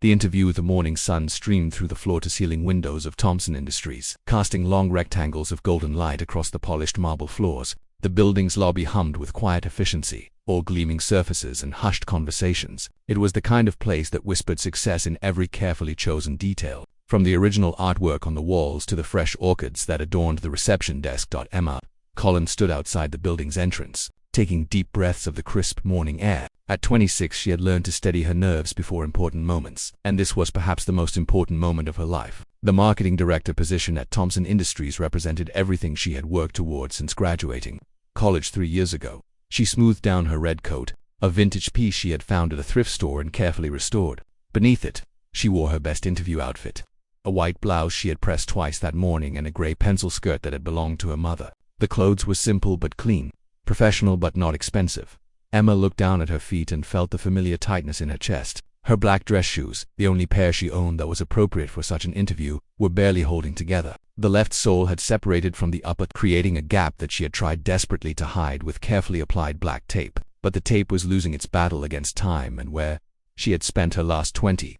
The interview, the morning sun streamed through the floor-to-ceiling windows of Thompson Industries, casting long rectangles of golden light across the polished marble floors. The building's lobby hummed with quiet efficiency, all gleaming surfaces and hushed conversations. It was the kind of place that whispered success in every carefully chosen detail, from the original artwork on the walls to the fresh orchids that adorned the reception desk. Emma Collins stood outside the building's entrance, taking deep breaths of the crisp morning air. At 26, she had learned to steady her nerves before important moments, and this was perhaps the most important moment of her life. The marketing director position at Thompson Industries represented everything she had worked toward since graduating college 3 years ago. She smoothed down her red coat, a vintage piece she had found at a thrift store and carefully restored. Beneath it, she wore her best interview outfit, a white blouse she had pressed twice that morning and a gray pencil skirt that had belonged to her mother. The clothes were simple but clean, professional but not expensive. Emma looked down at her feet and felt the familiar tightness in her chest. Her black dress shoes, the only pair she owned that was appropriate for such an interview, were barely holding together. The left sole had separated from the upper, creating a gap that she had tried desperately to hide with carefully applied black tape. But the tape was losing its battle against time, and where she had spent her last $20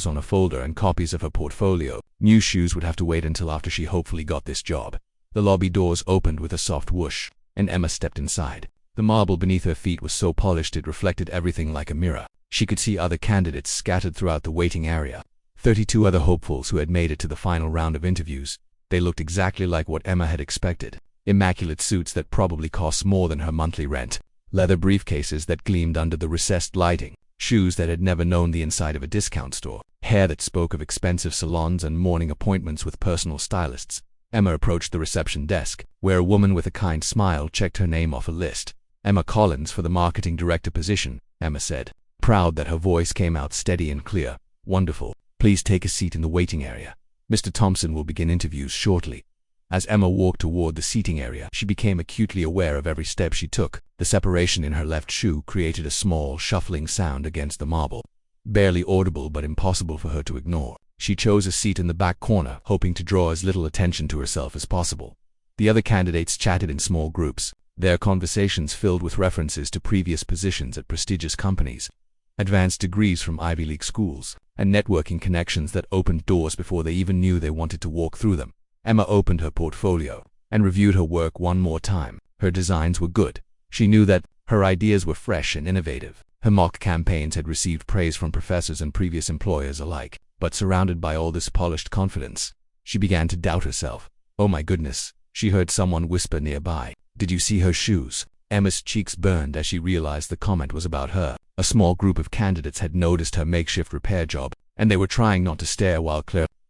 on a folder and copies of her portfolio, new shoes would have to wait until after she hopefully got this job. The lobby doors opened with a soft whoosh, and Emma stepped inside. The marble beneath her feet was so polished it reflected everything like a mirror. She could see other candidates scattered throughout the waiting area, 32 other hopefuls who had made it to the final round of interviews. They looked exactly like what Emma had expected. Immaculate suits that probably cost more than her monthly rent, leather briefcases that gleamed under the recessed lighting, shoes that had never known the inside of a discount store, hair that spoke of expensive salons and morning appointments with personal stylists. Emma approached the reception desk, where a woman with a kind smile checked her name off a list. Emma Collins for the marketing director position, Emma said, proud that her voice came out steady and clear. Wonderful. Please take a seat in the waiting area. Mr. Thompson will begin interviews shortly. As Emma walked toward the seating area, she became acutely aware of every step she took. The separation in her left shoe created a small, shuffling sound against the marble, barely audible but impossible for her to ignore. She chose a seat in the back corner, hoping to draw as little attention to herself as possible. The other candidates chatted in small groups, their conversations filled with references to previous positions at prestigious companies, advanced degrees from Ivy League schools, and networking connections that opened doors before they even knew they wanted to walk through them. Emma opened her portfolio and reviewed her work one more time. Her designs were good. She knew that her ideas were fresh and innovative. Her mock campaigns had received praise from professors and previous employers alike. But surrounded by all this polished confidence, she began to doubt herself. Oh my goodness, she heard someone whisper nearby. Did you see her shoes? Emma's cheeks burned as she realized the comment was about her. A small group of candidates had noticed her makeshift repair job, and they were trying not to stare while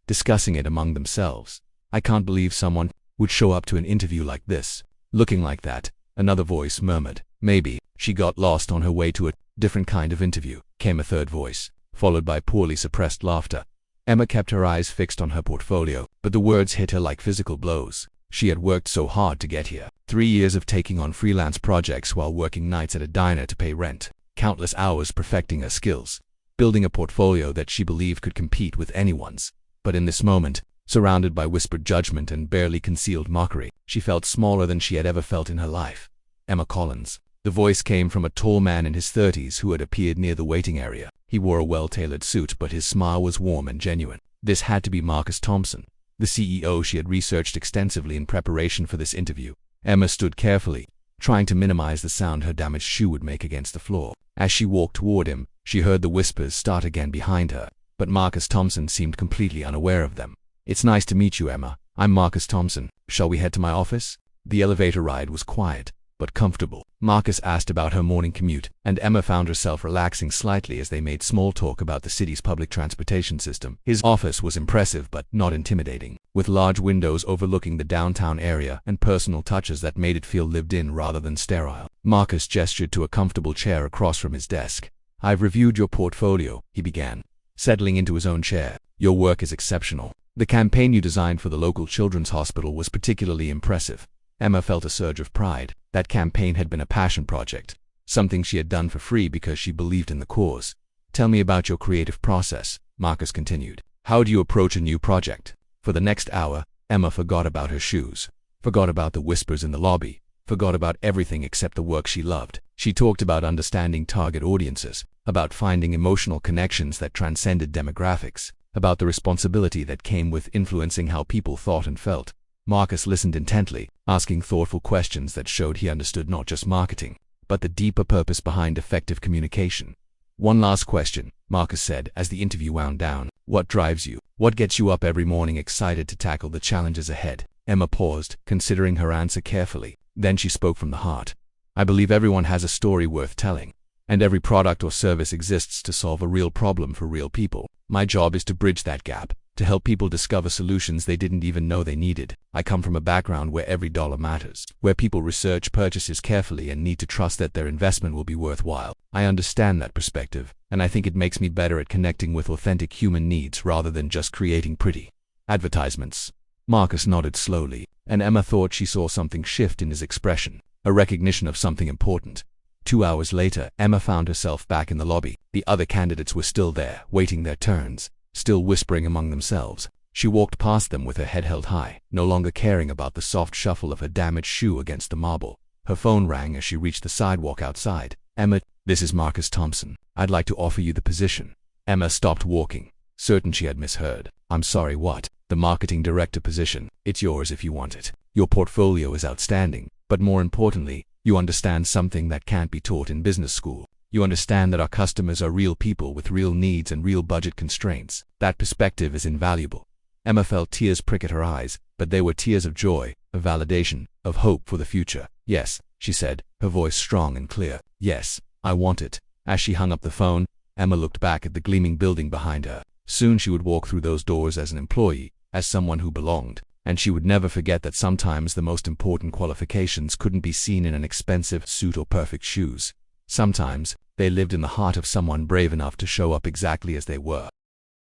discussing it among themselves. I can't believe someone would show up to an interview like this, looking like that, another voice murmured. Maybe she got lost on her way to a different kind of interview, came a third voice, followed by poorly suppressed laughter. Emma kept her eyes fixed on her portfolio, but the words hit her like physical blows. She had worked so hard to get here. 3 years of taking on freelance projects while working nights at a diner to pay rent, countless hours perfecting her skills, building a portfolio that she believed could compete with anyone's. But in this moment, surrounded by whispered judgment and barely concealed mockery, she felt smaller than she had ever felt in her life. Emma Collins. The voice came from a tall man in his 30s who had appeared near the waiting area. He wore a well-tailored suit, but his smile was warm and genuine. This had to be Marcus Thompson, the CEO she had researched extensively in preparation for this interview. Emma stood carefully, trying to minimize the sound her damaged shoe would make against the floor. As she walked toward him, she heard the whispers start again behind her, but Marcus Thompson seemed completely unaware of them. It's nice to meet you, Emma. I'm Marcus Thompson. Shall we head to my office? The elevator ride was quiet, but comfortable. Marcus asked about her morning commute, and Emma found herself relaxing slightly as they made small talk about the city's public transportation system. His office was impressive but not intimidating, with large windows overlooking the downtown area and personal touches that made it feel lived in rather than sterile. Marcus gestured to a comfortable chair across from his desk. I've reviewed your portfolio, he began, settling into his own chair. Your work is exceptional. The campaign you designed for the local children's hospital was particularly impressive. Emma felt a surge of pride. That campaign had been a passion project, something she had done for free because she believed in the cause. Tell me about your creative process, Marcus continued. How do you approach a new project? For the next hour, Emma forgot about her shoes, forgot about the whispers in the lobby, forgot about everything except the work she loved. She talked about understanding target audiences, about finding emotional connections that transcended demographics, about the responsibility that came with influencing how people thought and felt. Marcus listened intently, asking thoughtful questions that showed he understood not just marketing, but the deeper purpose behind effective communication. "One last question," Marcus said as the interview wound down. "What drives you? What gets you up every morning excited to tackle the challenges ahead?" Emma paused, considering her answer carefully. Then she spoke from the heart. "I believe everyone has a story worth telling, and every product or service exists to solve a real problem for real people. My job is to bridge that gap, to help people discover solutions they didn't even know they needed. I come from a background where every dollar matters, where people research purchases carefully and need to trust that their investment will be worthwhile. I understand that perspective, and I think it makes me better at connecting with authentic human needs rather than just creating pretty advertisements." Marcus nodded slowly, and Emma thought she saw something shift in his expression, a recognition of something important. 2 hours later, Emma found herself back in the lobby. The other candidates were still there, waiting their turns, still whispering among themselves. She walked past them with her head held high, no longer caring about the soft shuffle of her damaged shoe against the marble. Her phone rang as she reached the sidewalk outside. "Emma, this is Marcus Thompson. I'd like to offer you the position." Emma stopped walking, certain she had misheard. "I'm sorry, what?" "The marketing director position. It's yours if you want it. Your portfolio is outstanding, but more importantly, you understand something that can't be taught in business school. You understand that our customers are real people with real needs and real budget constraints. That perspective is invaluable." Emma felt tears prick at her eyes, but they were tears of joy, of validation, of hope for the future. "Yes," she said, her voice strong and clear. "Yes, I want it." As she hung up the phone, Emma looked back at the gleaming building behind her. Soon she would walk through those doors as an employee, as someone who belonged, and she would never forget that sometimes the most important qualifications couldn't be seen in an expensive suit or perfect shoes. Sometimes, they lived in the heart of someone brave enough to show up exactly as they were.